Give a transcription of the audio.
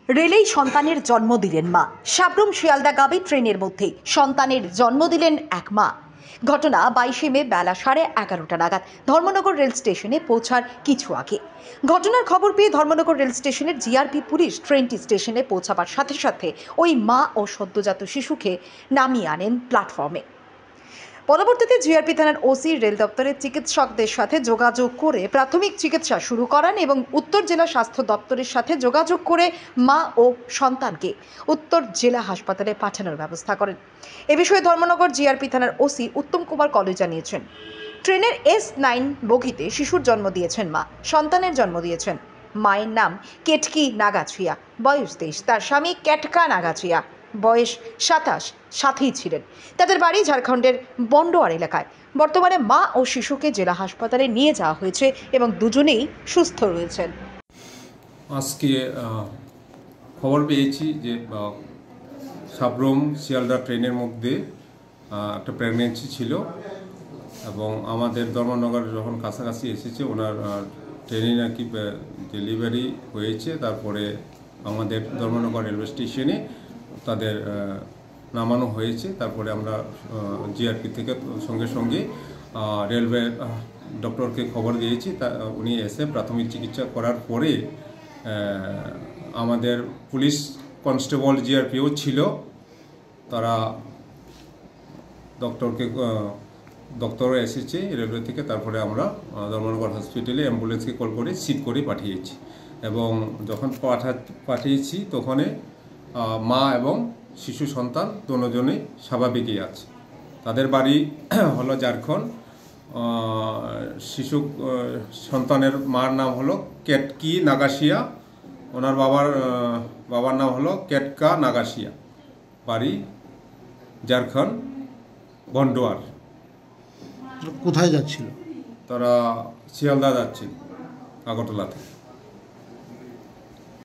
রেলেই সন্তানের জন্ম দিলেন মা। সাবরুম শিয়ালদা গাবি ট্রেনের মধ্যে সন্তানের জন্ম দিলেন এক মা। ঘটনা 22শে মে বেলা 11:30 নাগাদ ধর্মনগর রেল স্টেশনে পৌঁছার কিছু আগে। ঘটনার খবর পেয়ে ধর্মনগর রেল স্টেশনের জিআরপি পুলিশ ট্রেনটি স্টেশনে পৌঁছাবার সাথে সাথে ওই মা ও সদ্যজাত শিশুকে নামিয়ে আনেন প্ল্যাটফর্মে। পরবর্তীতে জিআরপি থানার ওসি রেল দপ্তরের চিকিৎসকদের সাথে যোগাযোগ করে প্রাথমিক চিকিৎসা শুরু করান এবং উত্তর জেলা স্বাস্থ্য দপ্তরের সাথে যোগাযোগ করে মা ও সন্তানকে উত্তর জেলা হাসপাতালে পাঠানোর ব্যবস্থা করেন। এ বিষয়ে ধর্মনগর জিআরপি থানার ওসি উত্তম কুমার কলি জানিয়েছেন, ট্রেনের S9 বগিতে শিশুর জন্ম দিয়েছেন মা। সন্তানের জন্ম দিয়েছেন মায়ের নাম কেটকি নাগাছিয়া, বয়স 23। তার স্বামী কেটকা নাগাছিয়া, বয়স 27, সাথেই ছিলেন। তাদের বাড়ি ঝাড়খণ্ডের বন্ডোয়ার এলাকায়। বর্তমানে মা ও শিশুকে জেলা হাসপাতালে নিয়ে যাওয়া হয়েছে এবং দুজনেই সুস্থ রয়েছেন। আজকে খবর পেয়েছি যে সাবরুম শিয়ালদা ট্রেনের মধ্যে একটা প্রেগনেন্সি ছিল এবং আমাদের ধর্মনগর যখন কাছাকাছি এসেছে ওনার ট্রেনে নাকি ডেলিভারি হয়েছে। তারপরে আমাদের ধর্মনগর রেলওয়ে স্টেশনে তাদের নামানো হয়েছে। তারপরে আমরা জিআরপি থেকে সঙ্গে সঙ্গে রেলওয়ে ডক্টরকে খবর দিয়েছি। উনি এসে প্রাথমিক চিকিৎসা করার পরে আমাদের পুলিশ কনস্টেবল জিআরপিও ছিল, তারা ডক্টরও এসেছে রেলওয়ে থেকে। তারপরে আমরা ধর্মনগর হসপিটালে অ্যাম্বুলেন্সকে কল করে সিট করে পাঠিয়েছি এবং যখন পাঠিয়েছি তখন মা এবং শিশু সন্তান দুজনেই স্বাভাবিকই আছে। তাদের বাড়ি হলো ঝাড়খণ্ড। শিশু সন্তানের মার নাম হলো কেটকি নাগাছিয়া, ওনার বাবার নাম হলো কেটকা নাগাছিয়া, বাড়ি ঝাড়খণ্ড বন্ডোয়ার। কোথায় যাচ্ছিল? তারা শিয়ালদা যাচ্ছিল আগরতলা থেকে।